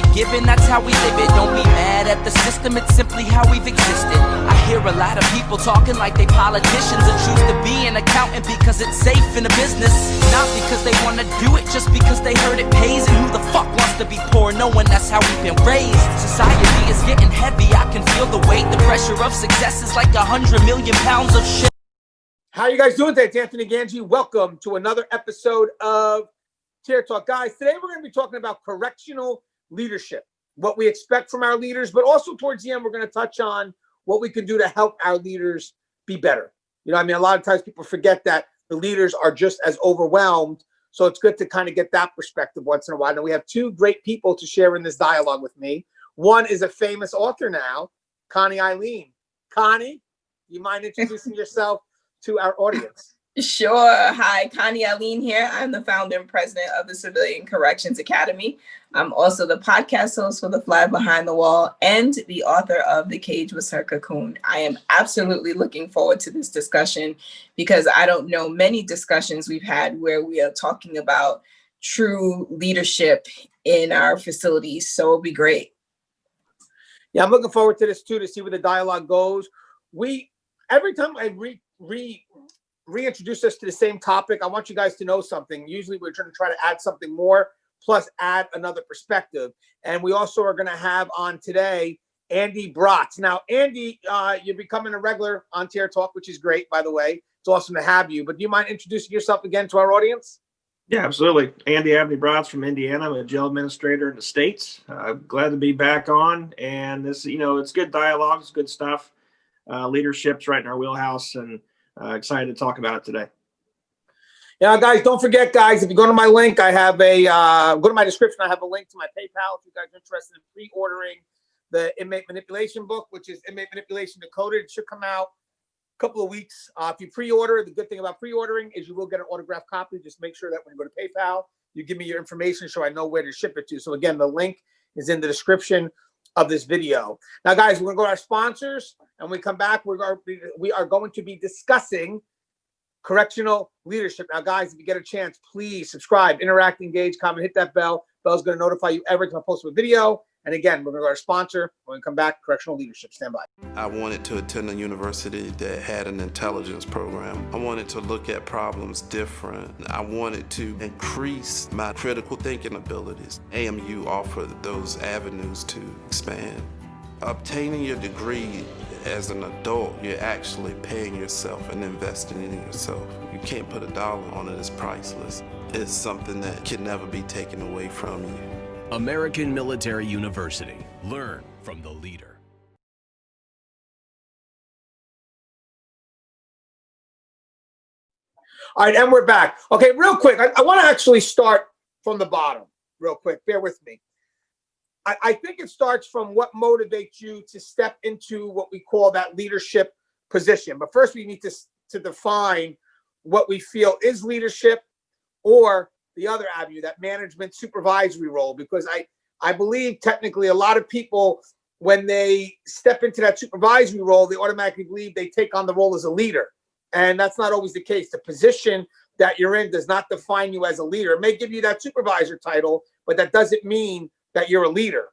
you're given, that's how we live it. Don't be mad at the system, it's simply how we've existed. I hear a lot of people talking like they politicians and choose to be an accountant because it's safe in a business. Not because they want to do it, just because they heard it pays. And who the fuck wants to be poor knowing that's how we've been raised? Society is getting heavy, I can feel the weight. The pressure of success is like 100 million pounds of shit. How you guys doing today? It's Anthony Gangi. Welcome to another episode of Tier Talk. Guys, today we're going to be talking about correctional leadership, what we expect from our leaders, but also towards the end, we're going to touch on what we can do to help our leaders be better. You know, I mean, a lot of times people forget that the leaders are just as overwhelmed. So it's good to kind of get that perspective once in a while. Now, we have two great people to share in this dialogue with me. One is a famous author now, Connie Alleyne. Connie, you mind introducing yourself to our audience? Sure. Hi, Connie Alleyne here. I'm the founder and president of the Civilian Corrections Academy. I'm also the podcast host for The Fly Behind the Wall and the author of The Cage Was Her Cocoon. I am absolutely looking forward to this discussion because I don't know many discussions we've had where we are talking about true leadership in our facilities. So it'll be great. Yeah, I'm looking forward to this too, to see where the dialogue goes. Every time I reintroduce us to the same topic, I want you guys to know something. Usually we're going to try to add something more, plus add another perspective. And we also are going to have on today, Andy Brotz. Now, Andy, you're becoming a regular on Tier Talk, which is great, by the way. It's awesome to have you. But do you mind introducing yourself again to our audience? Yeah, absolutely. Andrew Abney-Brotz from Indiana. I'm a jail administrator in the States. Glad to be back on. And this, it's good dialogue. It's good stuff. Leadership's right in our wheelhouse, and excited to talk about it today. Yeah, guys, don't forget, guys, if you go to my link, I have go to my description. I have a link to my PayPal if you guys are interested in pre-ordering the Inmate Manipulation book, which is Inmate Manipulation Decoded. It should come out a couple of weeks. If you pre-order, the good thing about pre-ordering is you will get an autographed copy. Just make sure that when you go to PayPal, you give me your information so I know where to ship it to. So again, the link is in the description of this video. Now, guys, we're going to go to our sponsors, and when we come back, we are going to be discussing correctional leadership. Now, guys, if you get a chance, please subscribe, interact, engage, comment, hit that bell. Bell's going to notify you every time I post a video. And again, we're going to go to our sponsor. When we come back, correctional leadership. Stand by. I wanted to attend a university that had an intelligence program. I wanted to look at problems different. I wanted to increase my critical thinking abilities. AMU offered those avenues to expand. Obtaining your degree as an adult, you're actually paying yourself and investing in yourself. You can't put a dollar on it. It's priceless. It's something that can never be taken away from you. American Military University. Learn from the leader. All right, and we're back. Okay, real quick, I want to actually start from the bottom real quick. Bear with me. I think it starts from what motivates you to step into what we call that leadership position. But first, we need to define what we feel is leadership, or the other avenue, that management supervisory role, because I believe technically a lot of people, when they step into that supervisory role, they automatically believe they take on the role as a leader. And that's not always the case. The position that you're in does not define you as a leader. It may give you that supervisor title, but that doesn't mean that you're a leader.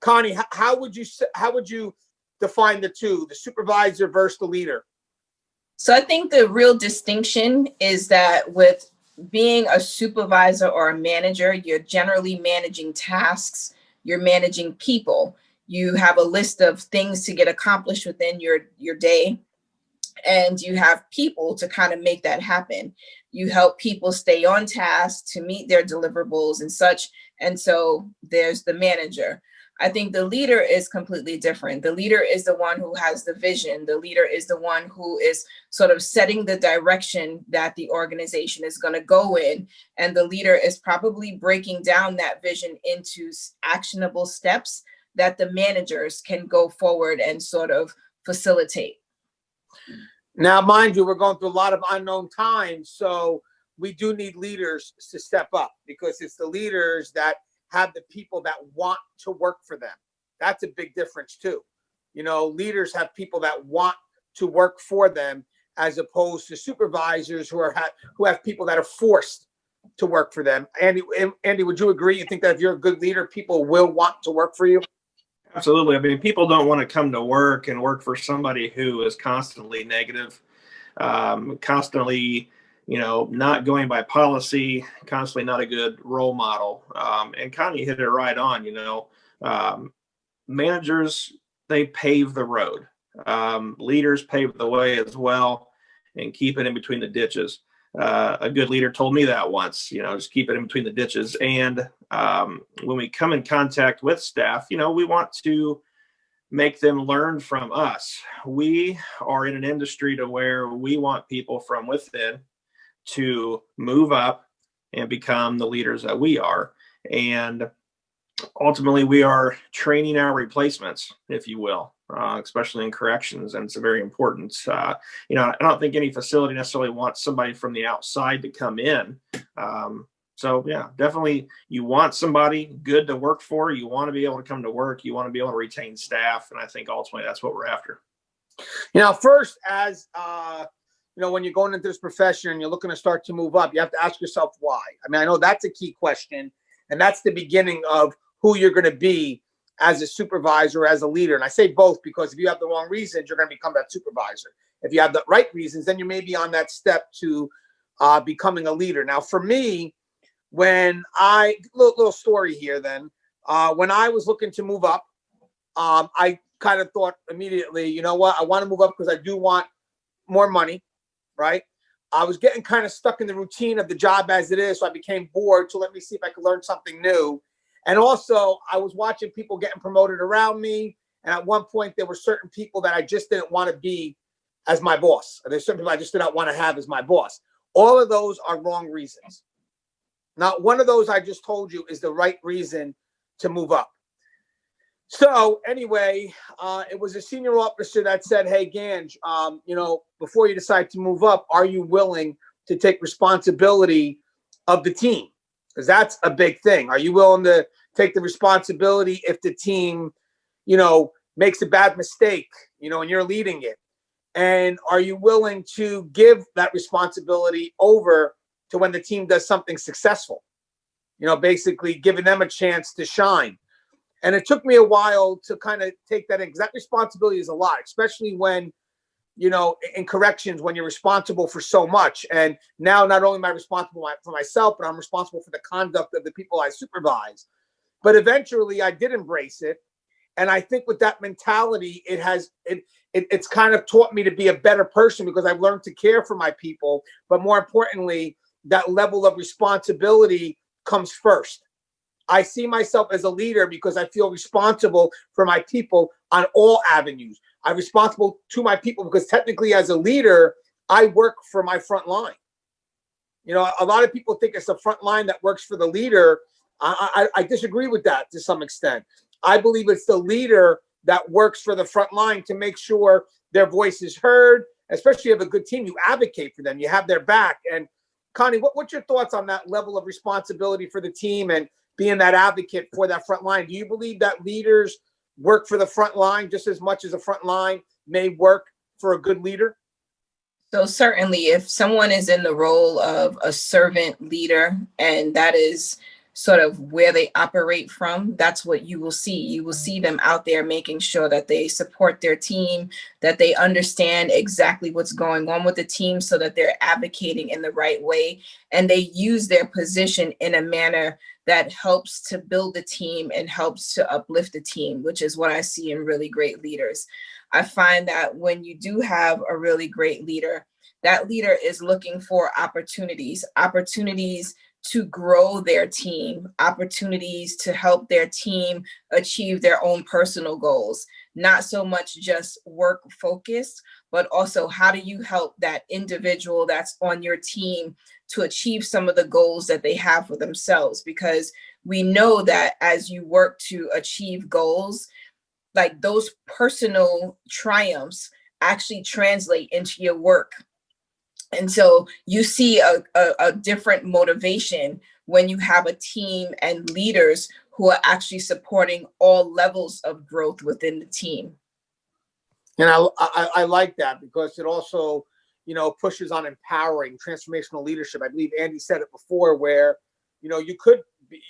Connie, how would you define the two, the supervisor versus the leader? So I think the real distinction is that with being a supervisor or a manager, you're generally managing tasks, you're managing people. You have a list of things to get accomplished within your day, and you have people to kind of make that happen. You help people stay on task to meet their deliverables and such. And so there's the manager. I think the leader is completely different. The leader is the one who has the vision. The leader is the one who is sort of setting the direction that the organization is going to go in. And the leader is probably breaking down that vision into actionable steps that the managers can go forward and sort of facilitate. Now, mind you, we're going through a lot of unknown times. So we do need leaders to step up, because it's the leaders that have the people that want to work for them. That's a big difference too. You know, leaders have people that want to work for them, as opposed to supervisors who have people that are forced to work for them. Andy, would you agree? You think that if you're a good leader, people will want to work for you? Absolutely. I mean, people don't want to come to work and work for somebody who is constantly negative, constantly, not going by policy, constantly not a good role model. And Connie hit it right on. Managers, they pave the road. Leaders pave the way as well and keep it in between the ditches. A good leader told me that once, just keep it in between the ditches. And when we come in contact with staff, we want to make them learn from us. We are in an industry to where we want people from within to move up and become the leaders that we are. And ultimately, we are training our replacements, if you will, especially in corrections, and it's very important. I don't think any facility necessarily wants somebody from the outside to come in. So yeah, definitely, you want somebody good to work for. You want to be able to come to work. You want to be able to retain staff, and I think ultimately that's what we're after. First, as when you're going into this profession and you're looking to start to move up, you have to ask yourself why. I mean, I know that's a key question, and that's the beginning of who you're going to be as a supervisor, as a leader. And I say both because if you have the wrong reasons, you're going to become that supervisor. If you have the right reasons, then you may be on that step to becoming a leader. Now, for me, little story here then, when I was looking to move up, I kind of thought immediately, you know what, I want to move up because I do want more money, right? I was getting kind of stuck in the routine of the job as it is, so I became bored. So let me see if I could learn something new. And also, I was watching people getting promoted around me. And at one point, there were certain people that I just didn't want to be as my boss. There's certain people I just did not want to have as my boss. All of those are wrong reasons. Not one of those I just told you is the right reason to move up. So anyway, it was a senior officer that said, hey, Gange, before you decide to move up, are you willing to take responsibility of the team? Because that's a big thing. Are you willing to take the responsibility if the team, makes a bad mistake, and you're leading it? And are you willing to give that responsibility over to when the team does something successful? Basically giving them a chance to shine. And it took me a while to kind of take that in, because that responsibility is a lot, especially when, in corrections, when you're responsible for so much. And now not only am I responsible for myself, but I'm responsible for the conduct of the people I supervise. But eventually I did embrace it. And I think with that mentality, it's kind of taught me to be a better person, because I've learned to care for my people. But more importantly, that level of responsibility comes first. I see myself as a leader because I feel responsible for my people on all avenues. I'm responsible to my people because technically as a leader, I work for my front line. A lot of people think it's the front line that works for the leader. I disagree with that to some extent. I believe it's the leader that works for the front line to make sure their voice is heard, especially if you have a good team. You advocate for them. You have their back. And Connie, what's your thoughts on that level of responsibility for the team and being that advocate for that front line? Do you believe that leaders work for the front line just as much as the front line may work for a good leader? So certainly, if someone is in the role of a servant leader, and that is sort of where they operate from, that's what you will see. You will see them out there making sure that they support their team, that they understand exactly what's going on with the team so that they're advocating in the right way. And they use their position in a manner that helps to build the team and helps to uplift the team, which is what I see in really great leaders. I find that when you do have a really great leader, that leader is looking for opportunities to grow their team, opportunities to help their team achieve their own personal goals, not so much just work focused, but also how do you help that individual that's on your team to achieve some of the goals that they have for themselves? Because we know that as you work to achieve goals, like those personal triumphs actually translate into your work. And so you see a different motivation when you have a team and leaders who are actually supporting all levels of growth within the team. And I like that, because it also, pushes on empowering transformational leadership. I believe Andy said it before, where, you could be,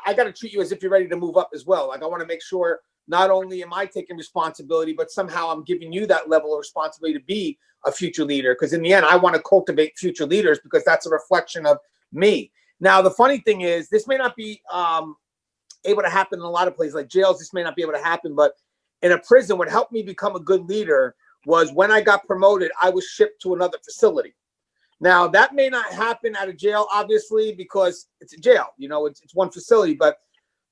I got to treat you as if you're ready to move up as well. Like, I want to make sure not only am I taking responsibility, but somehow I'm giving you that level of responsibility to be a future leader. Because in the end, I want to cultivate future leaders because that's a reflection of me. Now, the funny thing is, this may not be able to happen in a lot of places, like jails. This may not be able to happen, but in a prison, what helped me become a good leader was when I got promoted, I was shipped to another facility. Now, that may not happen at a jail, obviously, because it's a jail, it's one facility. But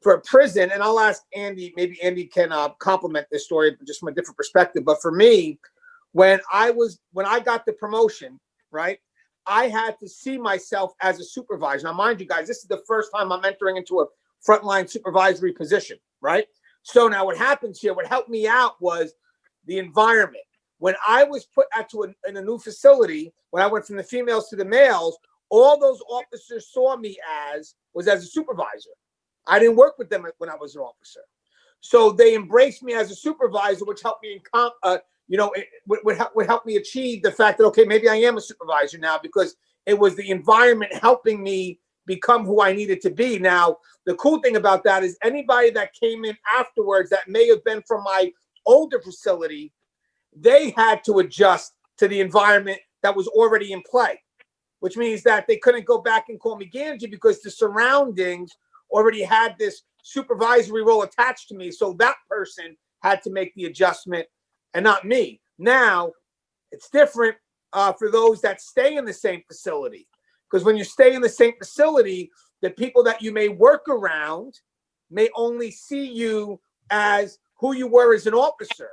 for a prison, and I'll ask Andy, maybe Andy can complement this story just from a different perspective. But for me, when I got the promotion, right, I had to see myself as a supervisor. Now, mind you guys, this is the first time I'm entering into a frontline supervisory position, right? So now what happens here, what helped me out was the environment. When I was put in a new facility, when I went from the females to the males, all those officers saw me as a supervisor. I didn't work with them when I was an officer. So they embraced me as a supervisor, which helped me would help me achieve the fact that, okay, maybe I am a supervisor now, because it was the environment helping me become who I needed to be. Now, the cool thing about that is anybody that came in afterwards that may have been from my older facility, they had to adjust to the environment that was already in play, which means that they couldn't go back and call me Gangi because the surroundings already had this supervisory role attached to me. So that person had to make the adjustment and not me. Now, it's different for those that stay in the same facility. Because when you stay in the same facility, the people that you may work around may only see you as who you were as an officer.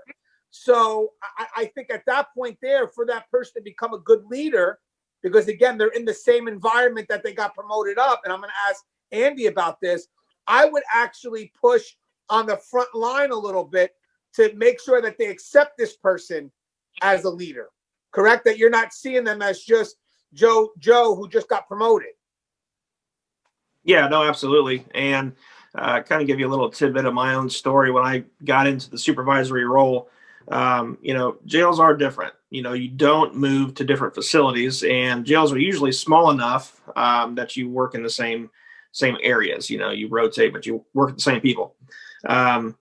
So I think at that point there, for that person to become a good leader, because again, they're in the same environment that they got promoted up, and I'm going to ask Andy about this, I would actually push on the front line a little bit to make sure that they accept this person as a leader, correct? That you're not seeing them as just Joe who just got promoted. Yeah, no, absolutely. And kind of give you a little tidbit of my own story. When I got into the supervisory role, jails are different. You don't move to different facilities, and jails are usually small enough that you work in the same areas. You rotate, but you work with the same people. When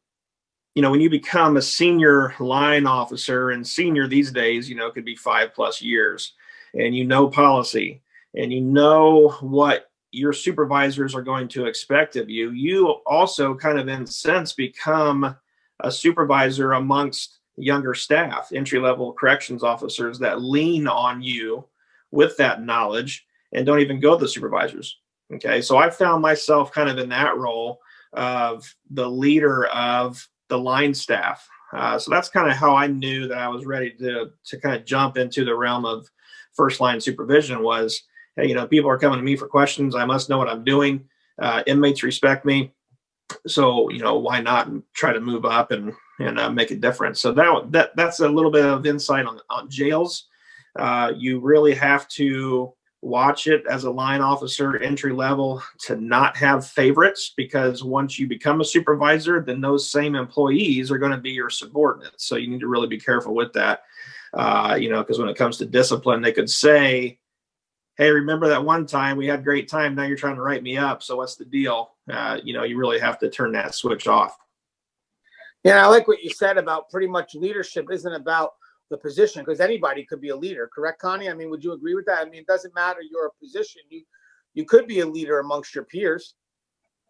you become a senior line officer, and senior these days, could be 5+ years, and policy, and what your supervisors are going to expect of you, you also kind of in a sense become a supervisor amongst younger staff, entry-level corrections officers that lean on you with that knowledge and don't even go to the supervisors. Okay, so I found myself kind of in that role of the leader of the line staff. So that's kind of how I knew that I was ready to kind of jump into the realm of first line supervision. Was, hey, people are coming to me for questions. I must know what I'm doing. Inmates respect me. So, why not try to move up and make a difference? So that's a little bit of insight on jails. You really have to watch it as a line officer, entry level, to not have favorites, because once you become a supervisor, then those same employees are going to be your subordinates. So you need to really be careful with that. Because when it comes to discipline, they could say, hey, remember that one time we had great time, now you're trying to write me up, so what's the deal? You really have to turn that switch off. Yeah, I like what you said about pretty much leadership isn't about the position, because anybody could be a leader, correct, Connie? I mean, would you agree with that? I mean, it doesn't matter your position. You could be a leader amongst your peers.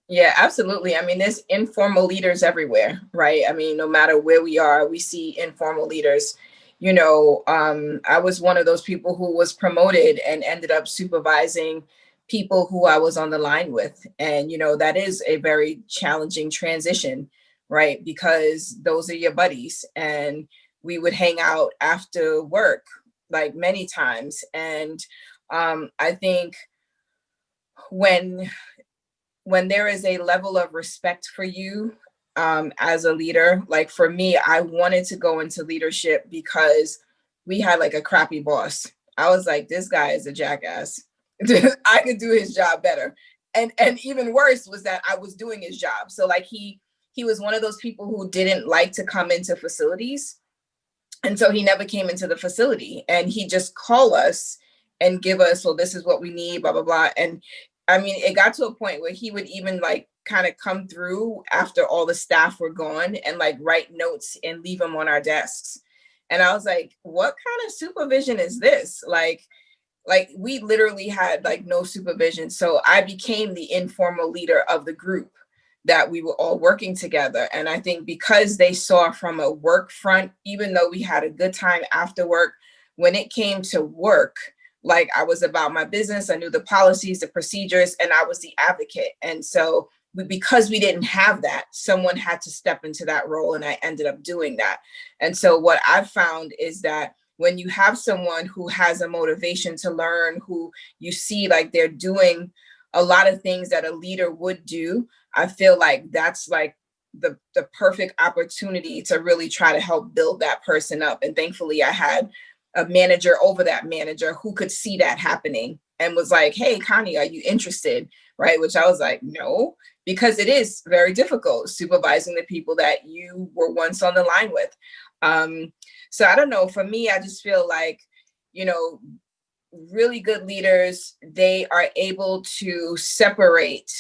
Yeah, absolutely. I mean, there's informal leaders everywhere, right? I mean, no matter where we are, we see informal leaders. I was one of those people who was promoted and ended up supervising people who I was on the line with. And, that is a very challenging transition, right? Because those are your buddies, and we would hang out after work, like many times. And I think when there is a level of respect for you as a leader, like for me, I wanted to go into leadership because we had like a crappy boss. I was like, this guy is a jackass. I could do his job better. And even worse was that I was doing his job. So like he was one of those people who didn't like to come into facilities. And so he never came into the facility, and he just call us and give us, well, this is what we need, blah, blah, blah. And I mean, it got to a point where he would even like kind of come through after all the staff were gone and like write notes and leave them on our desks. And I was like, what kind of supervision is this? Like we literally had like no supervision. So I became the informal leader of the group that we were all working together. And I think because they saw from a work front, even though we had a good time after work, when it came to work, like I was about my business, I knew the policies, the procedures, and I was the advocate. And so because we didn't have that, someone had to step into that role, and I ended up doing that. And so what I've found is that when you have someone who has a motivation to learn, who you see like they're doing a lot of things that a leader would do, I feel like that's like the perfect opportunity to really try to help build that person up. And thankfully I had a manager over that manager who could see that happening and was like, hey, Connie, are you interested? Right. Which I was like, no, because it is very difficult supervising the people that you were once on the line with. So I don't know, for me, I just feel like, you know, really good leaders, they are able to separate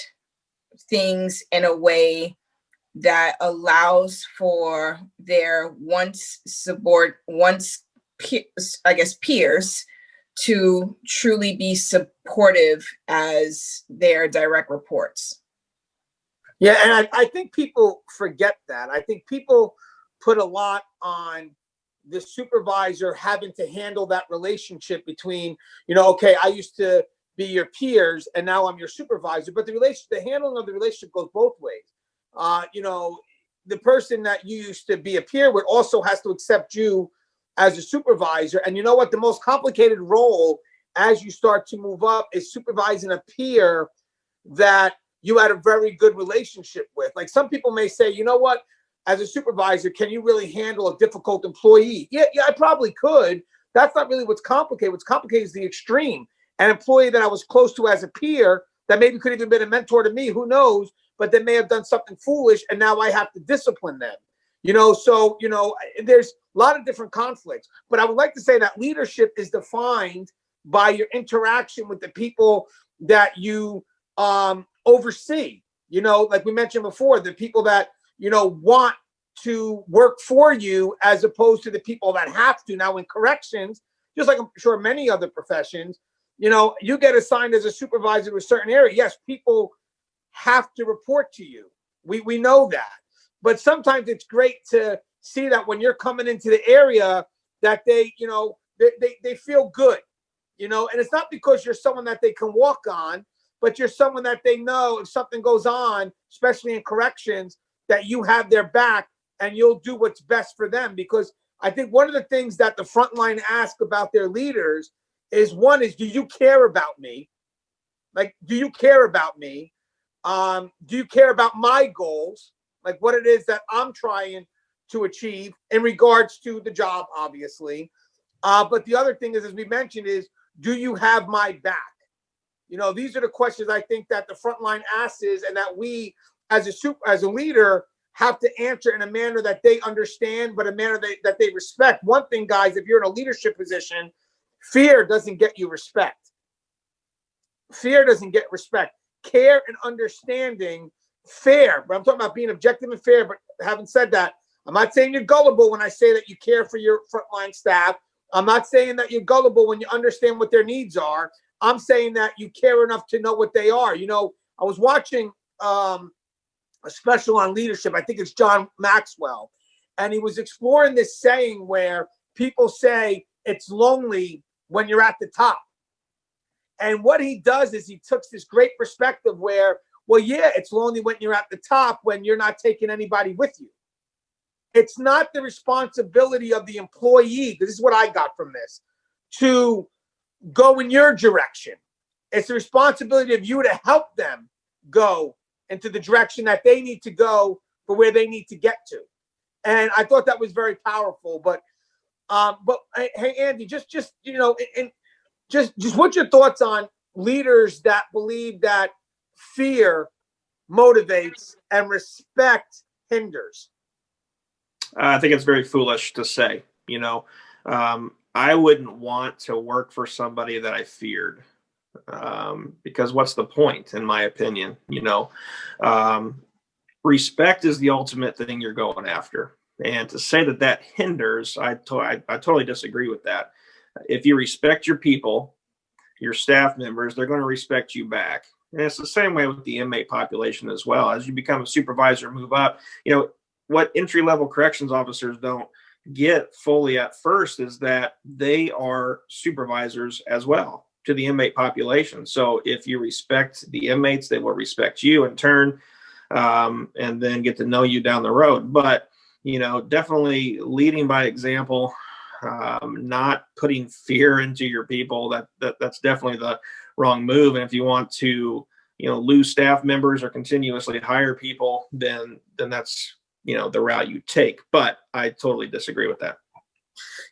things in a way that allows for their peers to truly be supportive as their direct reports. Yeah, and I think people forget that. I think people put a lot on the supervisor having to handle that relationship between, you know, okay, I used to be your peers and now I'm your supervisor, but the handling of the relationship goes both ways. You know, the person that you used to be a peer with also has to accept you as a supervisor. And you know what? The most complicated role as you start to move up is supervising a peer that you had a very good relationship with. Like some people may say, you know what? As a supervisor, can you really handle a difficult employee? Yeah, I probably could. That's not really what's complicated. What's complicated is the extreme. An employee that I was close to as a peer that maybe could have even been a mentor to me, who knows, but they may have done something foolish and now I have to discipline them. You know, so, you know, there's a lot of different conflicts. But I would like to say that leadership is defined by your interaction with the people that you oversee. You know, like we mentioned before, the people that, you know, want to work for you as opposed to the people that have to. Now in corrections, just like I'm sure many other professions, you know, you get assigned as a supervisor to a certain area. Yes, people have to report to you. We know that. But sometimes it's great to see that when you're coming into the area that they, you know, they feel good, you know, and it's not because you're someone that they can walk on, but you're someone that they know if something goes on, especially in corrections, that you have their back and you'll do what's best for them. Because I think one of the things that the front line ask about their leaders is, one is, do you care about me? Like, do you care about me? Do you care about my goals? Like what it is that I'm trying to achieve in regards to the job, obviously. But the other thing is, as we mentioned, is, do you have my back? You know, these are the questions I think that the front line asks, and that we as a leader have to answer in a manner that they understand, but a manner that they respect. One thing, guys, if you're in a leadership position, fear doesn't get you respect. Fear doesn't get respect. Care and understanding, fair. But I'm talking about being objective and fair. But having said that, I'm not saying you're gullible when I say that you care for your frontline staff. I'm not saying that you're gullible when you understand what their needs are. I'm saying that you care enough to know what they are. You know, I was watching a special on leadership. I think it's John Maxwell. And he was exploring this saying where people say it's lonely when you're at the top. And what he does is he took this great perspective where, well, yeah, it's lonely when you're at the top when you're not taking anybody with you. It's not the responsibility of the employee, because this is what I got from this, to go in your direction. It's the responsibility of you to help them go into the direction that they need to go for where they need to get to. And I thought that was very powerful. But hey, Andy, just you know, just what's your thoughts on leaders that believe that fear motivates and respect hinders? I think it's very foolish to say. You know, I wouldn't want to work for somebody that I feared, because what's the point, in my opinion? You know, respect is the ultimate thing you're going after. And to say that that hinders, I totally disagree with that. If you respect your people, your staff members, they're going to respect you back. And it's the same way with the inmate population as well. As you become a supervisor, move up, you know, what entry-level corrections officers don't get fully at first is that they are supervisors as well to the inmate population. So if you respect the inmates, they will respect you in turn, and then get to know you down the road. But, you know, definitely leading by example, not putting fear into your people, that's definitely the wrong move. And if you want to, you know, lose staff members or continuously hire people, then that's, you know, the route you take. But I totally disagree with that.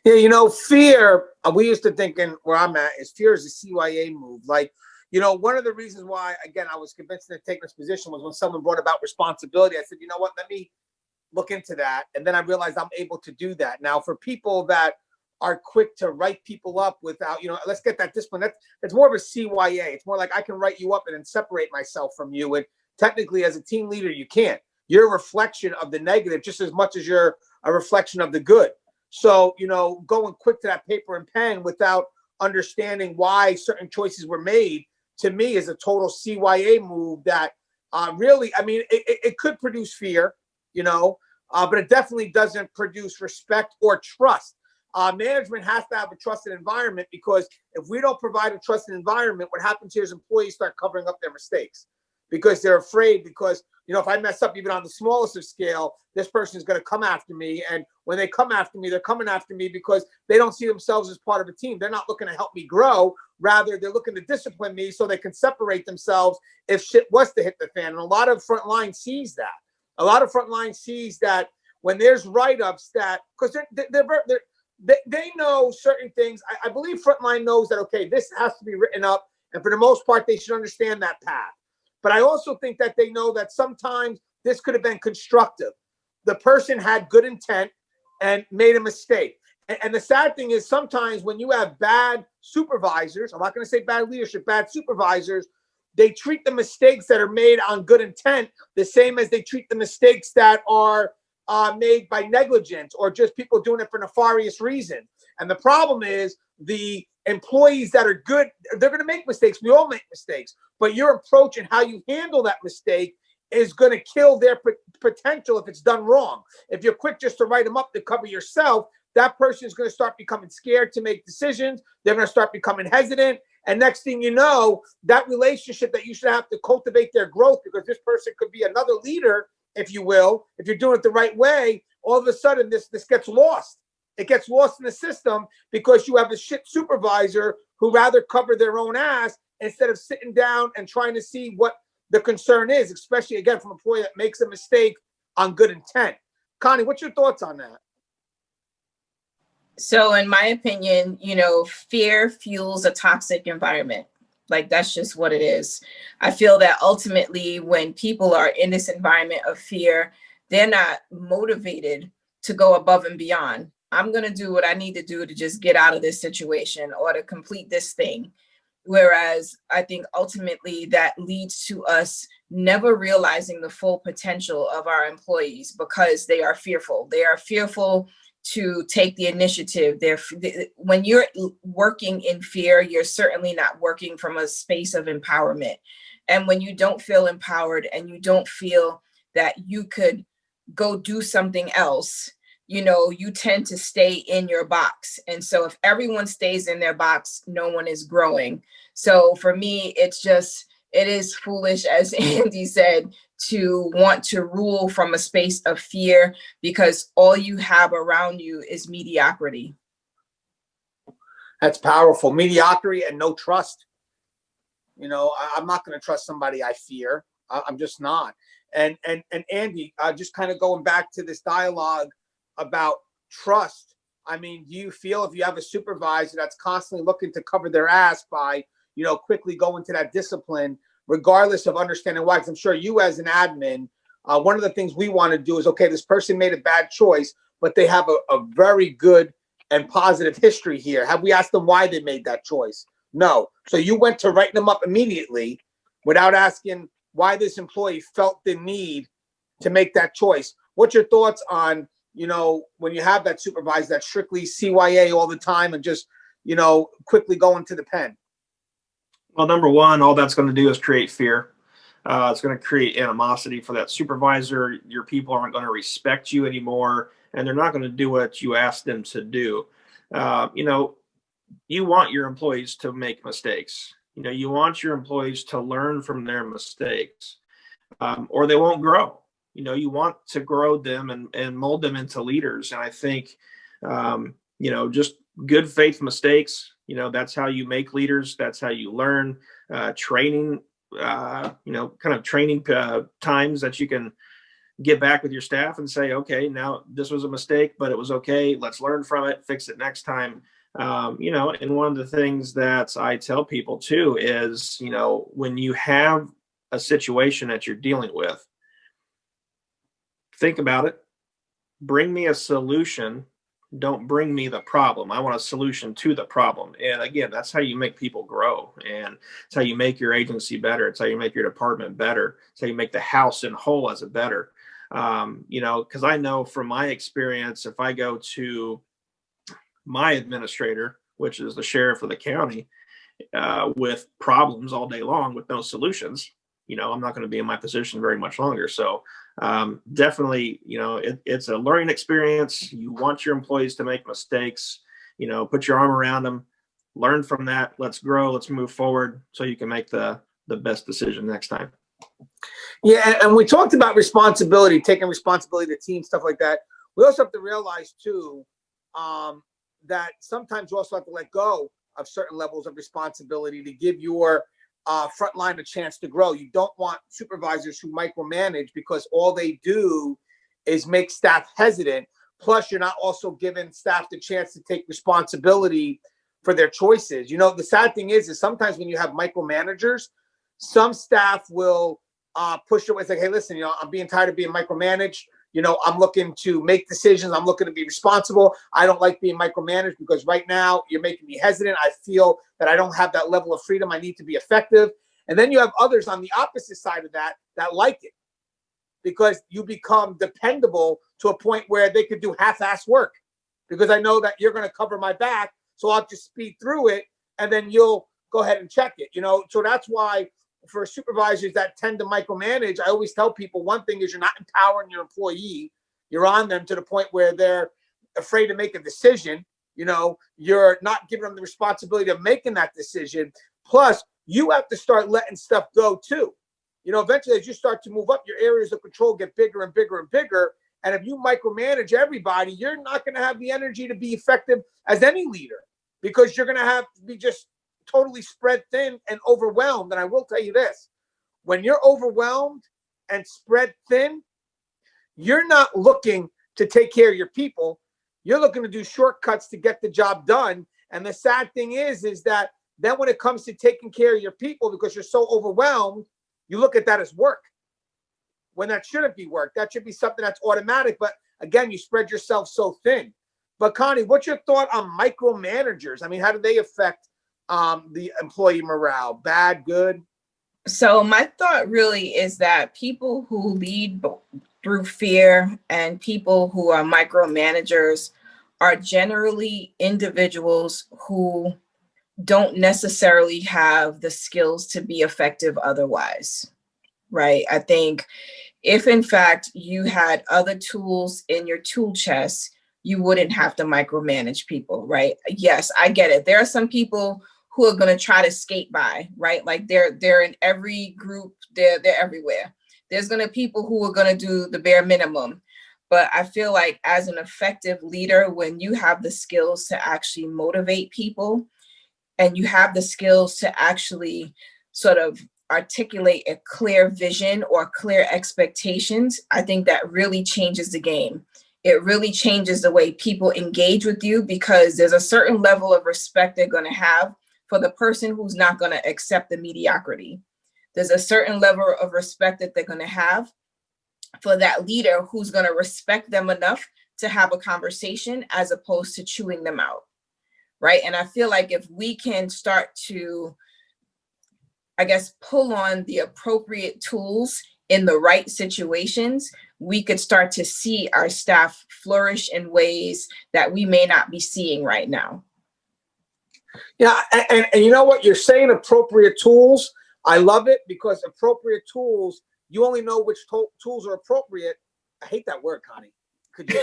Yeah, you know, fear, we used to thinking where I'm at is fear is a CYA move. Like, you know, one of the reasons why, again, I was convinced to take this position was when someone brought about responsibility. I said, you know what, let me look into that. And then I realized I'm able to do that. Now, for people that are quick to write people up without, you know, let's get that discipline. That's more of a CYA. It's more like I can write you up and then separate myself from you. And technically, as a team leader, you can't. You're a reflection of the negative just as much as you're a reflection of the good. So, you know, going quick to that paper and pen without understanding why certain choices were made, to me, is a total CYA move that really, I mean, it could produce fear, you know, but it definitely doesn't produce respect or trust. Management has to have a trusted environment, because if we don't provide a trusted environment, what happens here is employees start covering up their mistakes because they're afraid, because, you know, if I mess up even on the smallest of scale, this person is going to come after me. And when they come after me, they're coming after me because they don't see themselves as part of a team. They're not looking to help me grow. Rather, they're looking to discipline me so they can separate themselves if shit was to hit the fan. And a lot of frontline sees that. A lot of frontline sees that when there's write-ups that, because they know certain things. I believe frontline knows that, okay, this has to be written up. And for the most part, they should understand that path. But I also think that they know that sometimes this could have been constructive. The person had good intent and made a mistake. And the sad thing is, sometimes when you have bad supervisors, I'm not going to say bad leadership, bad supervisors, they treat the mistakes that are made on good intent the same as they treat the mistakes that are made by negligence or just people doing it for nefarious reasons. And the problem is, the employees that are good, they're going to make mistakes. We all make mistakes. But your approach and how you handle that mistake is going to kill their potential if it's done wrong. If you're quick just to write them up to cover yourself, that person is going to start becoming scared to make decisions. They're going to start becoming hesitant. And next thing you know, that relationship that you should have to cultivate their growth, because this person could be another leader, if you will, if you're doing it the right way, all of a sudden this gets lost. It gets lost in the system because you have a shit supervisor who rather cover their own ass instead of sitting down and trying to see what the concern is, especially, again, from an employee that makes a mistake on good intent. Connie, what's your thoughts on that? So in my opinion, you know, fear fuels a toxic environment. Like, that's just what it is. I feel that ultimately when people are in this environment of fear, they're not motivated to go above and beyond. I'm going to do what I need to do to just get out of this situation or to complete this thing. Whereas I think ultimately that leads to us never realizing the full potential of our employees because they are fearful. They are fearful to take the initiative. When you're working in fear, you're certainly not working from a space of empowerment. And when you don't feel empowered and you don't feel that you could go do something else, you know, you tend to stay in your box. And so if everyone stays in their box, no one is growing. So for me, it is foolish, as Andy said, to want to rule from a space of fear because all you have around you is mediocrity. That's powerful. Mediocrity and no trust. You know, I'm not going to trust somebody I fear. I'm just not. And Andy, just kind of going back to this dialogue about trust. I mean, do you feel if you have a supervisor that's constantly looking to cover their ass by, you know, quickly going to that discipline, regardless of understanding why? Because I'm sure you as an admin, one of the things we want to do is, okay, this person made a bad choice, but they have a very good and positive history here? Have we asked them why they made that choice? No. So you went to writing them up immediately without asking why this employee felt the need to make that choice. What's your thoughts on, you know, when you have that supervisor that's strictly CYA all the time and just, you know, quickly going to the pen? Well, number one, all that's going to do is create fear. It's going to create animosity for that supervisor. Your people aren't going to respect you anymore, and they're not going to do what you ask them to do. You know, you want your employees to make mistakes. You know, you want your employees to learn from their mistakes, or they won't grow. You know, you want to grow them and mold them into leaders. And I think, you know, just good faith mistakes, you know, that's how you make leaders. That's how you learn. Training, you know, kind of training times that you can get back with your staff and say, okay, now this was a mistake, but it was okay. Let's learn from it, fix it next time. You know, and one of the things that I tell people too is, you know, when you have a situation that you're dealing with, think about it. Bring me a solution. Don't bring me the problem. I want a solution to the problem. And again, that's how you make people grow. And it's how you make your agency better. It's how you make your department better. It's how you make the house in whole as a better. You know, because I know from my experience, if I go to my administrator, which is the sheriff of the county, with problems all day long with no solutions, you know, I'm not going to be in my position very much longer. So definitely, you know, it's a learning experience. You want your employees to make mistakes, you know, put your arm around them, learn from that. Let's grow, let's move forward so you can make the best decision next time. Yeah, and we talked about responsibility, taking responsibility to team, stuff like that. We also have to realize too, that sometimes you also have to let go of certain levels of responsibility to give your frontline a chance to grow. You don't want supervisors who micromanage, because all they do is make staff hesitant. Plus, you're not also giving staff the chance to take responsibility for their choices. You know, the sad thing is sometimes when you have micromanagers, some staff will push away. It's like, hey, listen, you know, I'm being tired of being micromanaged. You know, I'm looking to make decisions. I'm looking to be responsible. I don't like being micromanaged because right now you're making me hesitant. I feel that I don't have that level of freedom. I need to be effective. And then you have others on the opposite side of that like it, because you become dependable to a point where they could do half-ass work because I know that you're going to cover my back. So I'll just speed through it and then you'll go ahead and check it. You know, so that's why for supervisors that tend to micromanage, I always tell people one thing is you're not empowering your employee. You're on them to the point where they're afraid to make a decision. You know, you're not giving them the responsibility of making that decision. Plus, you have to start letting stuff go too. You know, eventually as you start to move up, your areas of control get bigger and bigger and bigger. And if you micromanage everybody, you're not going to have the energy to be effective as any leader, because you're going to have to be just totally spread thin and overwhelmed. And I will tell you this, when you're overwhelmed and spread thin, you're not looking to take care of your people. You're looking to do shortcuts to get the job done. And the sad thing is that then when it comes to taking care of your people, because you're so overwhelmed, you look at that as work, when that shouldn't be work. That should be something that's automatic. But again, you spread yourself so thin. But Connie, what's your thought on micromanagers? I mean, how do they affect the employee morale? Bad, good? So my thought really is that people who lead through fear and people who are micromanagers are generally individuals who don't necessarily have the skills to be effective otherwise, right? I think if in fact you had other tools in your tool chest, you wouldn't have to micromanage people, right? Yes, I get it. There are some people who are going to try to skate by, right? Like they're in every group, they're everywhere. There's going to be people who are going to do the bare minimum. But I feel like as an effective leader, when you have the skills to actually motivate people and you have the skills to actually sort of articulate a clear vision or clear expectations, I think that really changes the game. It really changes the way people engage with you, because there's a certain level of respect they're going to have for the person who's not going to accept the mediocrity. There's a certain level of respect that they're going to have for that leader who's going to respect them enough to have a conversation as opposed to chewing them out, right? And I feel like if we can start to, I guess, pull on the appropriate tools in the right situations, we could start to see our staff flourish in ways that we may not be seeing right now. Yeah, and you know what? You're saying appropriate tools. I love it, because appropriate tools, you only know which tools are appropriate. I hate that word, Connie. Could you?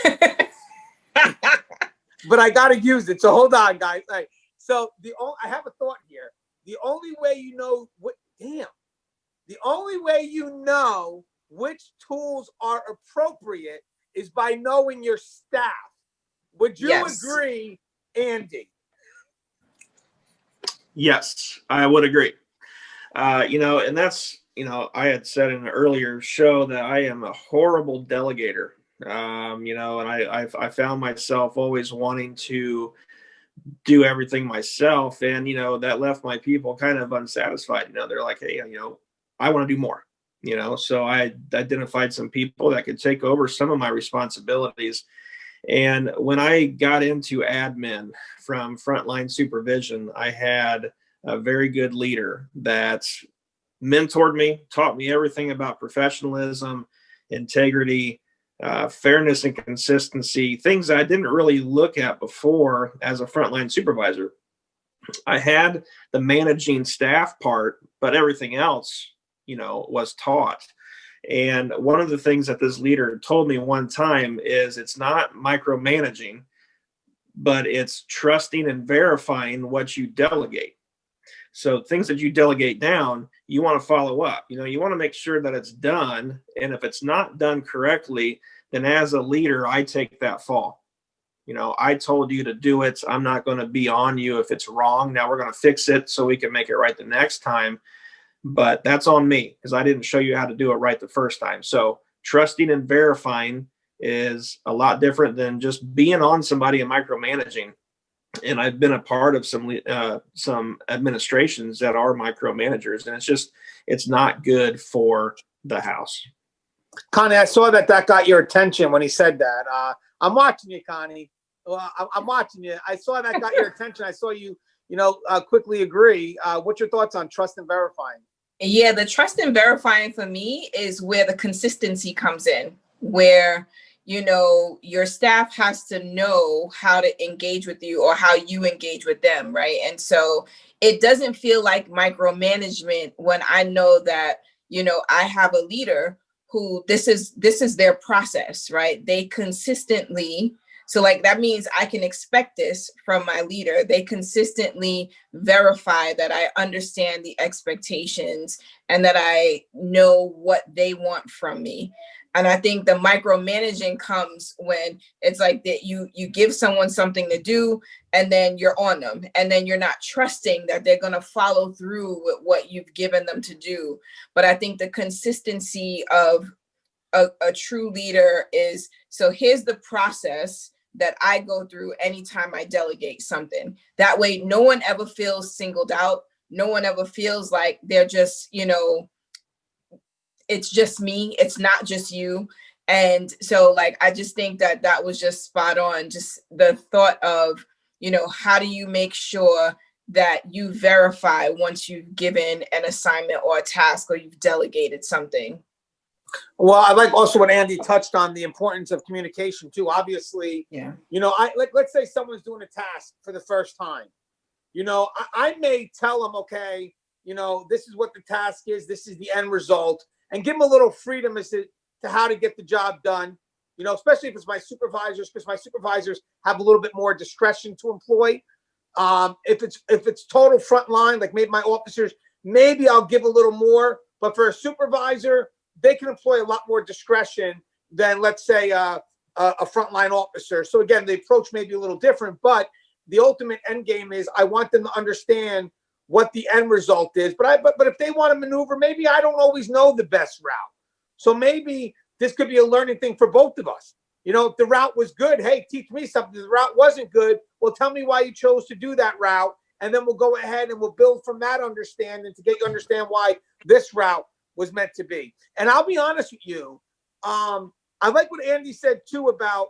But I got to use it. So hold on, guys. All right. So I have a thought here. The only way you know the only way you know which tools are appropriate is by knowing your staff. Would you agree, Andy? Yes, I would agree. And that's, I had said in an earlier show that I am a horrible delegator. And I found myself always wanting to do everything myself. And, that left my people kind of unsatisfied. They're like, hey, I want to do more, so I identified some people that could take over some of my responsibilities. And when I got into admin from frontline supervision, I had a very good leader that mentored me, taught me everything about professionalism, integrity, fairness and consistency, things I didn't really look at before as a frontline supervisor. I had the managing staff part, but everything else, was taught. And one of the things that this leader told me one time is it's not micromanaging, but it's trusting and verifying what you delegate. So things that you delegate down, you want to follow up. You want to make sure that it's done. And if it's not done correctly, then as a leader, I take that fall. I told you to do it. I'm not going to be on you if it's wrong. Now we're going to fix it so we can make it right the next time. But that's on me because I didn't show you how to do it right the first time. So trusting and verifying is a lot different than just being on somebody and micromanaging. And I've been a part of some administrations that are micromanagers, and it's not good for the house. Connie, I saw that got your attention when he said that. I'm watching you, Connie. Well, I'm watching you. I saw that got your attention. I saw you, quickly agree. What's your thoughts on trust and verifying? Yeah, the trust and verifying for me is where the consistency comes in, where your staff has to know how to engage with you or how you engage with them, right? And so it doesn't feel like micromanagement when I know that, I have a leader who this is their process, right? They consistently, so like that means I can expect this from my leader. They consistently verify that I understand the expectations and that I know what they want from me. And I think the micromanaging comes when it's like that you give someone something to do and then you're on them and then you're not trusting that they're going to follow through with what you've given them to do. But I think the consistency of a true leader is, so here's the process that I go through anytime I delegate something. That way, no one ever feels singled out. No one ever feels like they're just, it's just me. It's not just you. And so I just think that was just spot on. Just the thought of, how do you make sure that you verify once you've given an assignment or a task or you've delegated something? Well, I like also what Andy touched on, the importance of communication too. Obviously, yeah. Let's say someone's doing a task for the first time. I may tell them, okay, this is what the task is. This is the end result, and give them a little freedom as to how to get the job done. Especially if it's my supervisors, because my supervisors have a little bit more discretion to employ. If it's total frontline, like maybe my officers, maybe I'll give a little more. But for a supervisor, they can employ a lot more discretion than, let's say, a frontline officer. So again, the approach may be a little different, but the ultimate end game is I want them to understand what the end result is. But if they want to maneuver, maybe I don't always know the best route. So maybe this could be a learning thing for both of us. If the route was good, hey, teach me something. If the route wasn't good, well, tell me why you chose to do that route. And then we'll go ahead and we'll build from that understanding to get you to understand why this route was meant to be. And I'll be honest with you, I like what Andy said too about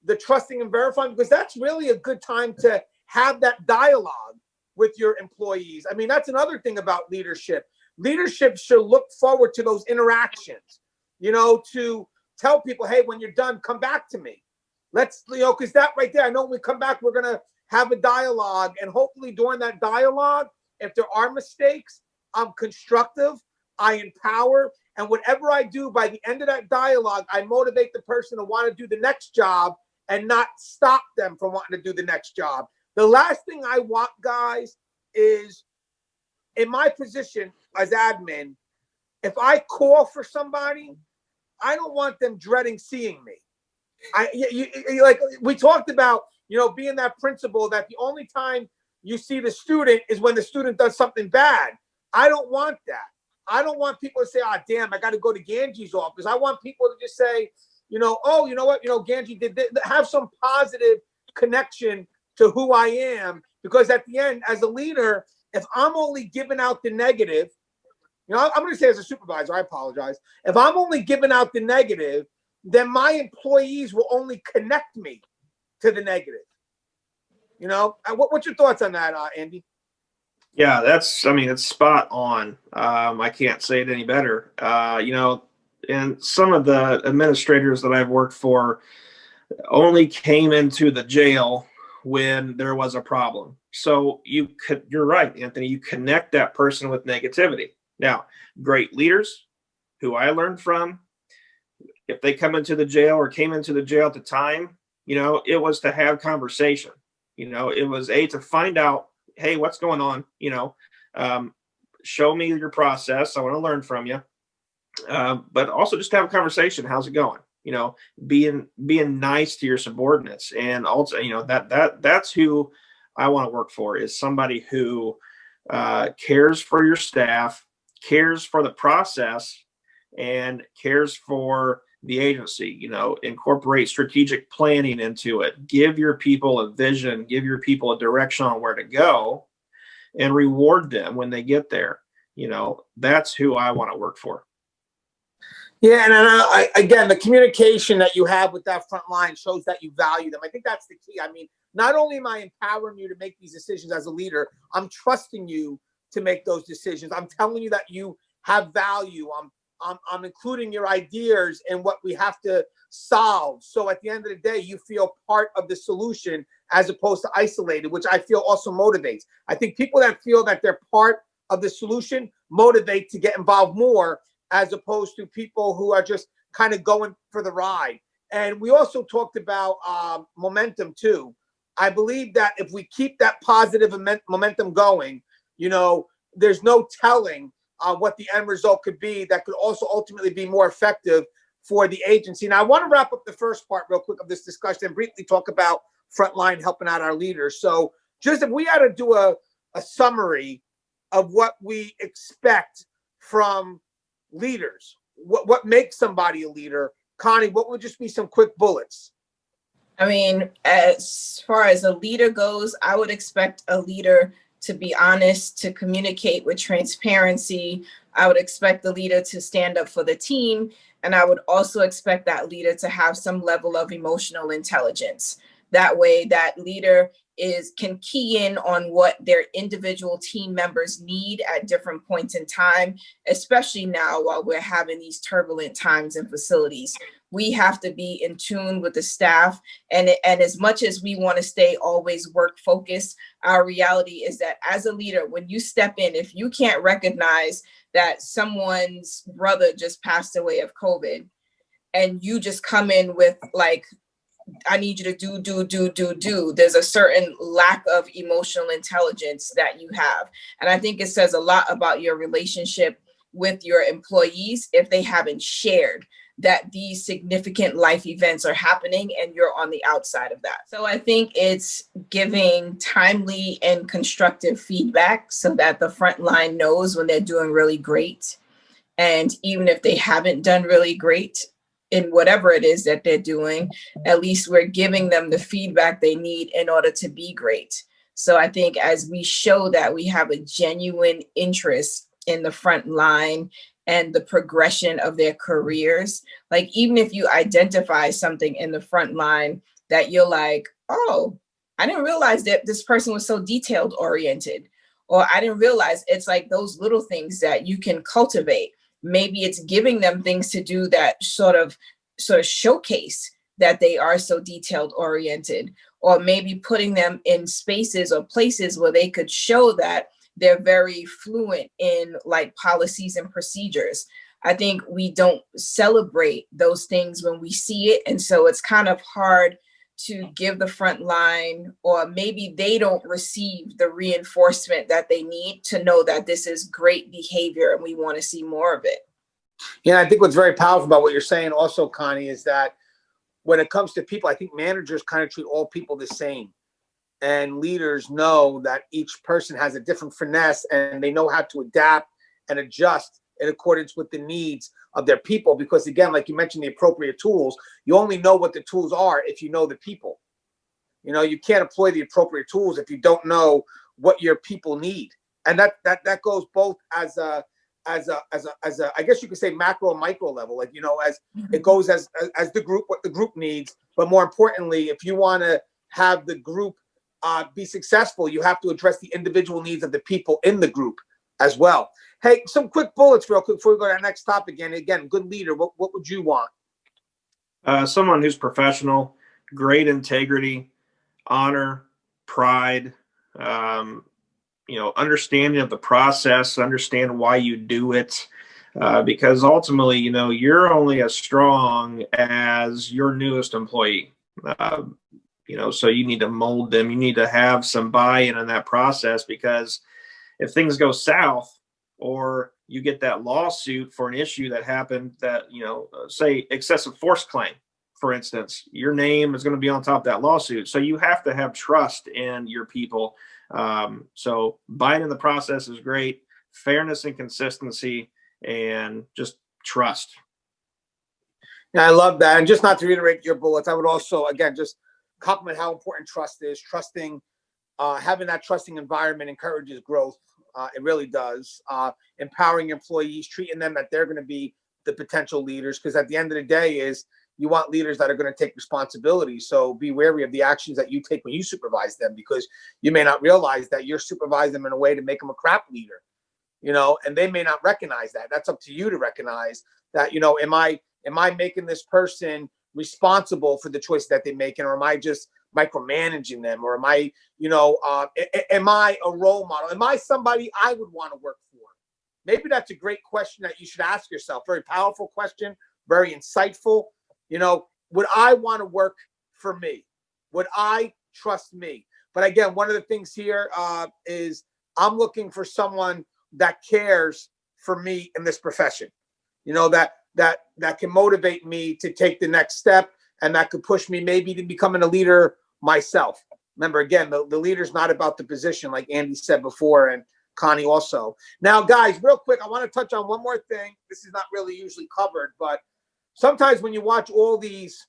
the trusting and verifying, because that's really a good time to have that dialogue with your employees. I mean, that's another thing about leadership. Leadership should look forward to those interactions, you know, to tell people, hey, when you're done, come back to me. Let's, you know, because that right there, I know when we come back, we're going to have a dialogue. And hopefully during that dialogue, if there are mistakes, I'm constructive, I empower. And whatever I do by the end of that dialogue, I motivate the person to want to do the next job and not stop them from wanting to do the next job. The last thing I want, guys, is in my position as admin, if I call for somebody, I don't want them dreading seeing me. Like we talked about, you know, being that principal that the only time you see the student is when the student does something bad. I don't want that. I don't want people to say, oh, damn, I got to go to Gangi's office. I want people to just say, you know, oh, you know what, you know, Gangi did this. Have some positive connection to who I am, because at the end, as a leader, if I'm only giving out the negative, you know, I'm going to say as a supervisor, I apologize. If I'm only giving out the negative, then my employees will only connect me to the negative. You know, what's your thoughts on that, Andy? Yeah, it's spot on. I can't say it any better. You know, and some of the administrators that I've worked for only came into the jail when there was a problem. So you're right, Anthony, you connect that person with negativity. Now, great leaders who I learned from, if they come into the jail or came into the jail at the time, you know, it was to have conversation. You know, it was to find out, hey, what's going on? You know, show me your process. I want to learn from you. But also just have a conversation. How's it going? You know, being nice to your subordinates. And also, you know, that's who I want to work for, is somebody who cares for your staff, cares for the process, and cares for the agency. You know, incorporate strategic planning into it. Give your people a vision, give your people a direction on where to go, and reward them when they get there. You know, that's who I want to work for. Yeah, and again, the communication that you have with that front line shows that you value them. I think that's the key. I mean, not only am I empowering you to make these decisions as a leader, I'm trusting you to make those decisions. I'm telling you that you have value. I'm including your ideas in what we have to solve. So at the end of the day, you feel part of the solution as opposed to isolated, which I feel also motivates. I think people that feel that they're part of the solution motivate to get involved more, as opposed to people who are just kind of going for the ride. And we also talked about momentum too. I believe that if we keep that positive momentum going, you know, there's no telling what the end result could be that could also ultimately be more effective for the agency. Now, I want to wrap up the first part real quick of this discussion and briefly talk about frontline helping out our leaders. So just if we had to do a summary of what we expect from leaders, what makes somebody a leader, Connie, what would just be some quick bullets? I mean, as far as a leader goes, I would expect a leader to be honest, to communicate with transparency. I would expect the leader to stand up for the team. And I would also expect that leader to have some level of emotional intelligence. That way, that leader can key in on what their individual team members need at different points in time, especially now while we're having these turbulent times in facilities. We have to be in tune with the staff. And as much as we want to stay always work focused, our reality is that as a leader, when you step in, if you can't recognize that someone's brother just passed away of COVID, and you just come in with like, I need you to do, there's a certain lack of emotional intelligence that you have. And I think it says a lot about your relationship with your employees if they haven't shared that these significant life events are happening and you're on the outside of that. So I think it's giving timely and constructive feedback so that the front line knows when they're doing really great. And even if they haven't done really great in whatever it is that they're doing, at least we're giving them the feedback they need in order to be great. So I think as we show that we have a genuine interest in the front line and the progression of their careers. Like, even if you identify something in the front line that you're like, oh, I didn't realize that this person was so detailed oriented, or I didn't realize, it's like those little things that you can cultivate. Maybe it's giving them things to do that sort of showcase that they are so detailed oriented, or maybe putting them in spaces or places where they could show that they're very fluent in like policies and procedures. I think we don't celebrate those things when we see it. And so it's kind of hard to give the front line, or maybe they don't receive the reinforcement that they need to know that this is great behavior and we want to see more of it. Yeah, I think what's very powerful about what you're saying also, Connie, is that when it comes to people, I think managers kind of treat all people the same. And leaders know that each person has a different finesse, and they know how to adapt and adjust in accordance with the needs of their people. Because again, like you mentioned, the appropriate tools, you only know what the tools are if you know the people. You know, you can't employ the appropriate tools if you don't know what your people need. And that goes both as a I guess you could say macro and micro level, like, you know, as it goes as the group, what the group needs. But more importantly, if you want to have the group be successful, you have to address the individual needs of the people in the group as well. Hey, some quick bullets real quick before we go to our next topic. And again, good leader, what would you want? Someone who's professional, great integrity, honor, pride, you know, understanding of the process, understand why you do it, because ultimately, you know, you're only as strong as your newest employee. You know, so you need to mold them. You need to have some buy-in in that process, because if things go south, or you get that lawsuit for an issue that happened that, you know, say excessive force claim, for instance, your name is going to be on top of that lawsuit. So you have to have trust in your people. So buying in the process is great. Fairness and consistency, and just trust. Yeah, I love that. And just not to reiterate your bullets, I would also, again, just compliment how important trust is. Trusting, having that trusting environment encourages growth. It really does. Empowering employees, treating them that they're going to be the potential leaders, because at the end of the day is you want leaders that are going to take responsibility. So be wary of the actions that you take when you supervise them, because you may not realize that you're supervising them in a way to make them a crap leader, you know, and they may not recognize that. That's up to you to recognize that, you know, am I making this person responsible for the choice that they're making, or am I just micromanaging them, or am I, you know, am I a role model? Am I somebody I would want to work for? Maybe that's a great question that you should ask yourself. Very powerful question, very insightful. You know, would I want to work for me? Would I trust me? But again, one of the things here is I'm looking for someone that cares for me in this profession. You know, that can motivate me to take the next step, and that could push me maybe to becoming a leader myself. Remember, again, the leader's not about the position, like Andy said before, and Connie also. Now, guys, real quick, I want to touch on one more thing. This is not really usually covered, but sometimes when you watch all these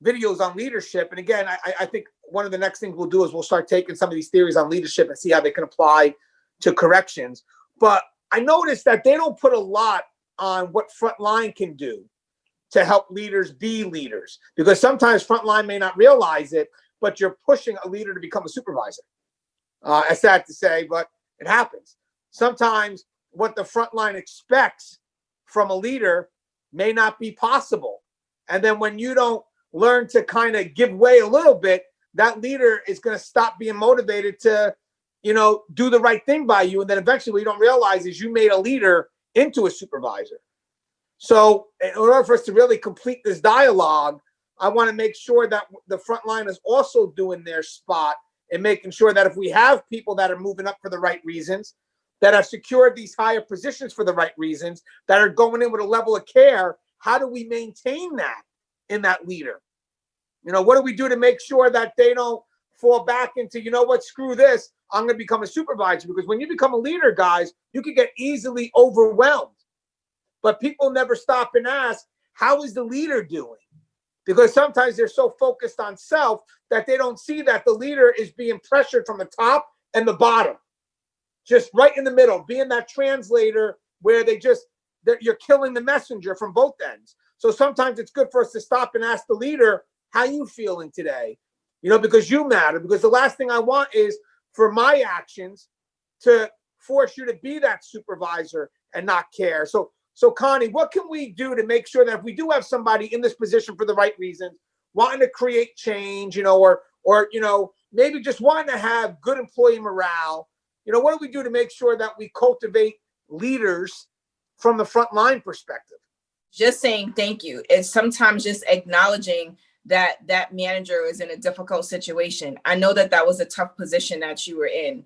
videos on leadership, and again, I think one of the next things we'll do is we'll start taking some of these theories on leadership and see how they can apply to corrections. But I noticed that they don't put a lot on what frontline can do to help leaders be leaders, because sometimes frontline may not realize it, but you're pushing a leader to become a supervisor. It's sad to say, but it happens. Sometimes what the frontline expects from a leader may not be possible. And then when you don't learn to kind of give way a little bit, that leader is going to stop being motivated to, you know, do the right thing by you. And then eventually what you don't realize is you made a leader into a supervisor. So in order for us to really complete this dialogue, I want to make sure that the front line is also doing their spot and making sure that if we have people that are moving up for the right reasons, that have secured these higher positions for the right reasons, that are going in with a level of care, how do we maintain that in that leader? You know, what do we do to make sure that they don't fall back into, you know what, screw this, I'm going to become a supervisor? Because when you become a leader, guys, you can get easily overwhelmed. But people never stop and ask, how is the leader doing? Because sometimes they're so focused on self that they don't see that the leader is being pressured from the top and the bottom, just right in the middle, being that translator where they just you're killing the messenger from both ends. So sometimes it's good for us to stop and ask the leader, how you feeling today? You know, because you matter. Because the last thing I want is for my actions to force you to be that supervisor and not care. So Connie, what can we do to make sure that if we do have somebody in this position for the right reasons, wanting to create change, you know, or you know, maybe just wanting to have good employee morale, you know, what do we do to make sure that we cultivate leaders from the front line perspective? Just saying thank you. It's sometimes just acknowledging that that manager is in a difficult situation. I know that that was a tough position that you were in.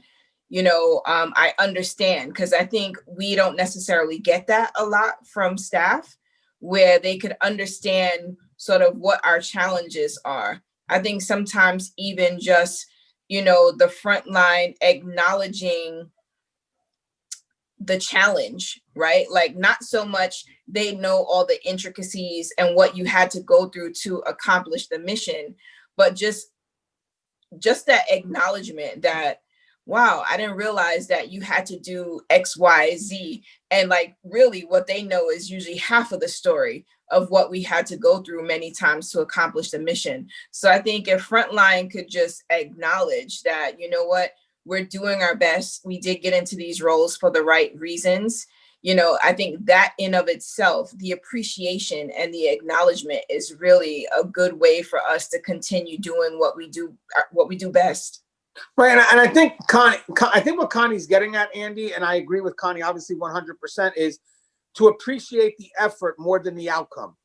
You know, I understand, because I think we don't necessarily get that a lot from staff, where they could understand sort of what our challenges are. I think sometimes even just, you know, the front line acknowledging the challenge, right? Like, not so much they know all the intricacies and what you had to go through to accomplish the mission, but just that acknowledgement that, wow, I didn't realize that you had to do X, Y, Z. And like, really what they know is usually half of the story of what we had to go through many times to accomplish the mission. So I think if frontline could just acknowledge that, you know what, we're doing our best. We did get into these roles for the right reasons. You know, I think that in of itself, the appreciation and the acknowledgement is really a good way for us to continue doing what we do best. Right, and I think I think what Connie's getting at, Andy, and I agree with Connie, obviously 100%, is to appreciate the effort more than the outcome.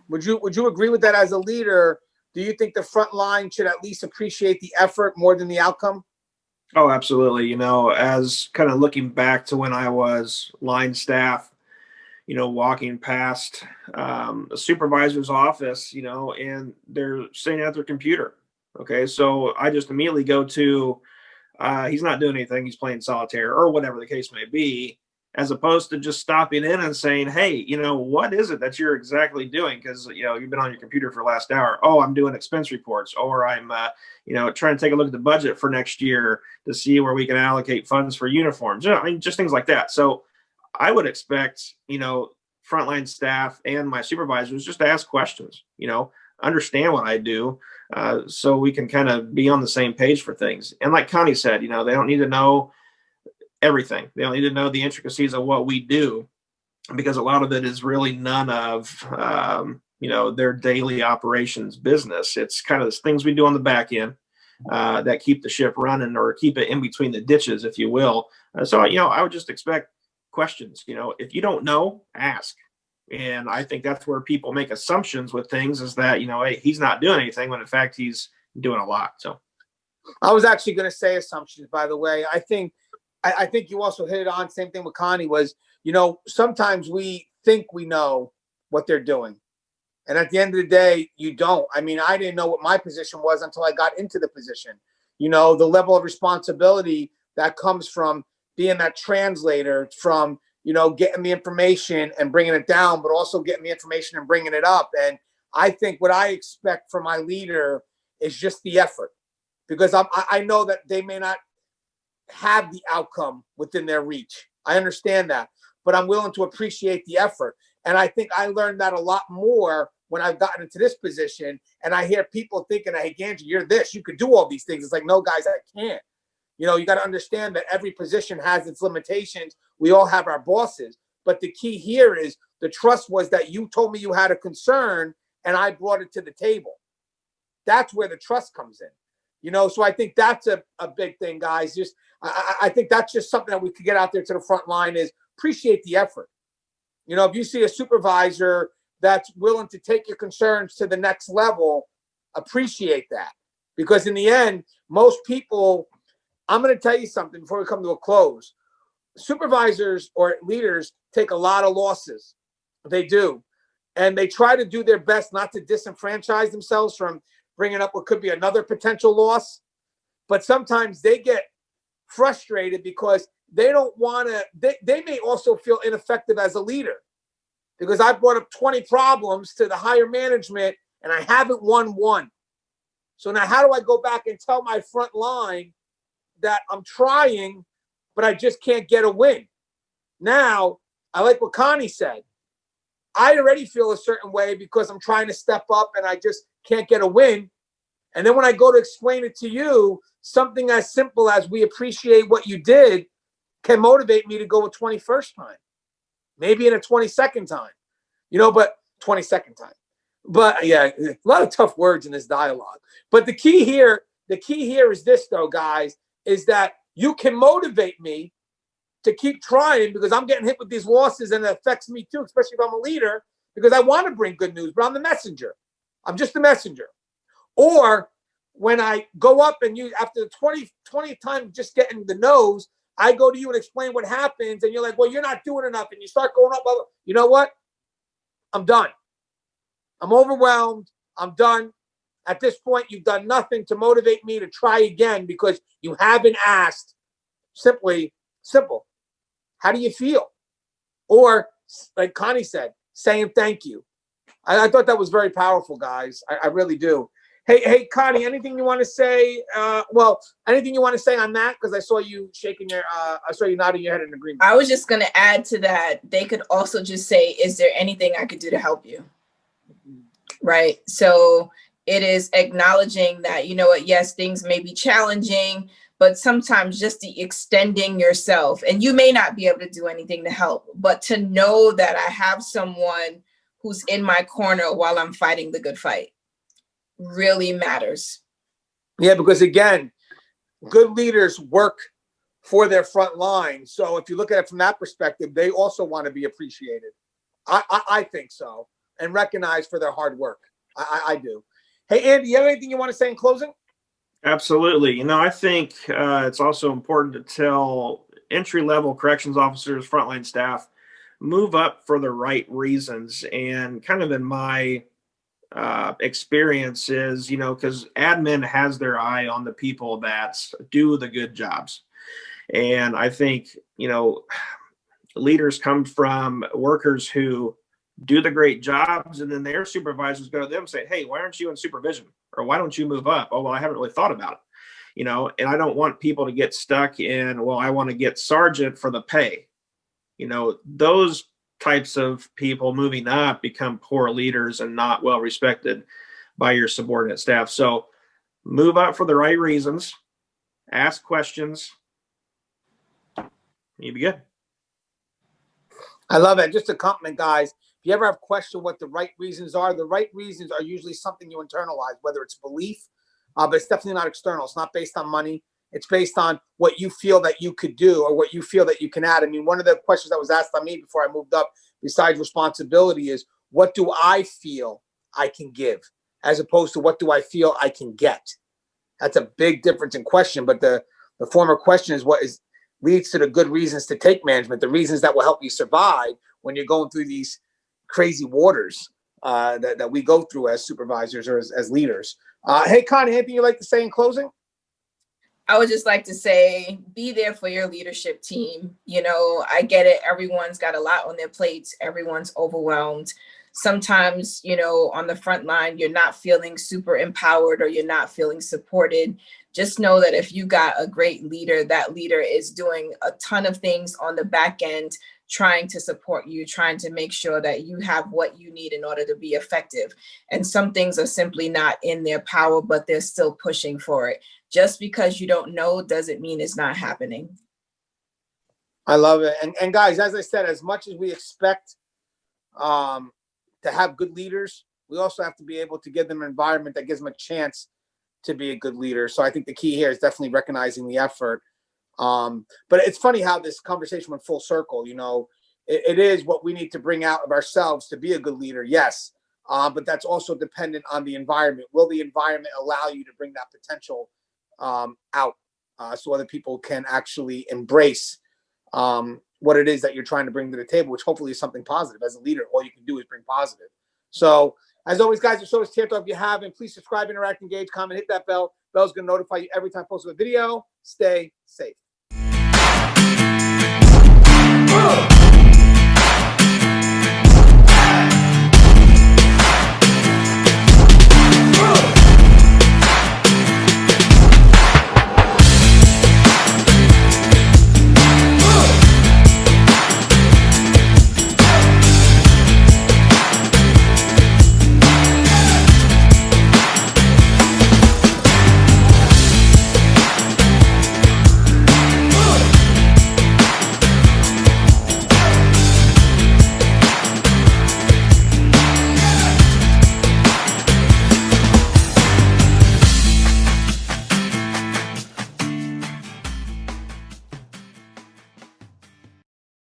Would you agree with that as a leader? Do you think the front line should at least appreciate the effort more than the outcome? Oh, absolutely. You know, as kind of looking back to when I was line staff, you know, walking past a supervisor's office, you know, and they're sitting at their computer. Okay, so I just immediately go to, he's not doing anything, he's playing solitaire or whatever the case may be, as opposed to just stopping in and saying, hey, you know, what is it that you're exactly doing? Because, you know, you've been on your computer for the last hour. Oh, I'm doing expense reports, or I'm, you know, trying to take a look at the budget for next year to see where we can allocate funds for uniforms. You know, I mean, just things like that. So I would expect, you know, frontline staff and my supervisors just to ask questions, you know, understand what I do, so we can kind of be on the same page for things. And like Connie said, you know, they don't need to know everything. They don't need to know the intricacies of what we do, because a lot of it is really none of, you know, their daily operations business. It's kind of the things we do on the back end that keep the ship running, or keep it in between the ditches, if you will. So, you know, I would just expect questions. You know, if you don't know, ask. And I think that's where people make assumptions with things, is that, you know, hey, he's not doing anything, when in fact he's doing a lot. So I was actually going to say assumptions, by the way. I think you also hit it on. Same thing with Connie was, you know, sometimes we think we know what they're doing, and at the end of the day, you don't. I mean, I didn't know what my position was until I got into the position. You know, the level of responsibility that comes from being that translator, from, you know, getting the information and bringing it down, but also getting the information and bringing it up. And I think what I expect from my leader is just the effort, because I know that they may not have the outcome within their reach. I understand that, but I'm willing to appreciate the effort. And I think I learned that a lot more when I've gotten into this position, and I hear people thinking, hey, Gangi, you're this, you could do all these things. It's like, no, guys, I can't. You know, you got to understand that every position has its limitations. We all have our bosses. But the key here is the trust was that you told me you had a concern and I brought it to the table. That's where the trust comes in. You know, so I think that's a big thing, guys. Just I think that's just something that we could get out there to the front line, is appreciate the effort. You know, if you see a supervisor that's willing to take your concerns to the next level, appreciate that. Because in the end, most people, I'm going to tell you something before we come to a close. Supervisors or leaders take a lot of losses. They do. And they try to do their best not to disenfranchise themselves from bringing up what could be another potential loss. But sometimes they get frustrated because they don't want to, they may also feel ineffective as a leader, because I brought up 20 problems to the higher management and I haven't won one. So now how do I go back and tell my front line that I'm trying, but I just can't get a win? Now I like what Connie said. I already feel a certain way because I'm trying to step up and I just can't get a win. And then when I go to explain it to you, something as simple as we appreciate what you did can motivate me to go a 21st time, maybe in a 22nd time, but 22nd time. But yeah, a lot of tough words in this dialogue. But the key here is this though, guys, is that you can motivate me to keep trying because I'm getting hit with these losses and it affects me too, especially if I'm a leader, because I want to bring good news, but I'm the messenger. I'm just the messenger. Or when I go up and you, after the 20th time just getting the nose, I go to you and explain what happens and you're like, well, you're not doing enough. And you start going up, you know what? I'm done. I'm overwhelmed. I'm done. At this point, you've done nothing to motivate me to try again because you haven't asked simple. How do you feel? Or like Connie said, saying thank you. I thought that was very powerful, guys. I really do. Hey, Connie, anything you want to say? Anything you want to say on that? Because I saw you nodding your head in agreement. I was just going to add to that. They could also just say, is there anything I could do to help you? Right. So it is acknowledging that, you know what, yes, things may be challenging, but sometimes just the extending yourself, and you may not be able to do anything to help, but to know that I have someone who's in my corner while I'm fighting the good fight really matters. Yeah, because again, good leaders work for their front line. So if you look at it from that perspective, they also want to be appreciated. I think so. And recognized for their hard work. I do. Hey, Andy, you have anything you want to say in closing? Absolutely. I think it's also important to tell entry-level corrections officers, frontline staff, move up for the right reasons. And kind of in my experience is, because admin has their eye on the people that do the good jobs. And I think, leaders come from workers who do the great jobs, and then their supervisors go to them and say, hey, why aren't you in supervision? Or why don't you move up? Oh, well, I haven't really thought about it. And I don't want people to get stuck in, well, I want to get sergeant for the pay. Those types of people moving up become poor leaders and not well respected by your subordinate staff. So move up for the right reasons, ask questions, you'll be good. I love it. Just a compliment, guys. If you ever have questioned what the right reasons are, the right reasons are usually something you internalize, whether it's belief, but it's definitely not external. It's not based on money. It's based on what you feel that you could do or what you feel that you can add. I mean, one of the questions that was asked on me before I moved up, besides responsibility, is what do I feel I can give, as opposed to what do I feel I can get? That's a big difference in question. But the former question is what leads to the good reasons to take management, the reasons that will help you survive when you're going through these crazy waters that we go through as supervisors or as leaders. Hey, Connie, anything you'd like to say in closing? I would just like to say, be there for your leadership team. I get it. Everyone's got a lot on their plates. Everyone's overwhelmed. Sometimes, on the front line, you're not feeling super empowered or you're not feeling supported. Just know that if you got a great leader, that leader is doing a ton of things on the back end, trying to support you, trying to make sure that you have what you need in order to be effective. And some things are simply not in their power, but they're still pushing for it. Just because you don't know doesn't mean it's not happening. I love it. And guys, as I said, as much as we expect to have good leaders, we also have to be able to give them an environment that gives them a chance to be a good leader. So I think the key here is definitely recognizing the effort. But it's funny how this conversation went full circle. It is what we need to bring out of ourselves to be a good leader. Yes. But that's also dependent on the environment. Will the environment allow you to bring that potential out so other people can actually embrace what it is that you're trying to bring to the table, which hopefully is something positive. As a leader, all you can do is bring positive. So as always, guys, the show is Tier Talk. If you haven't, please subscribe, interact, engage, comment, hit that bell. Bell's going to notify you every time I post a video. Stay safe.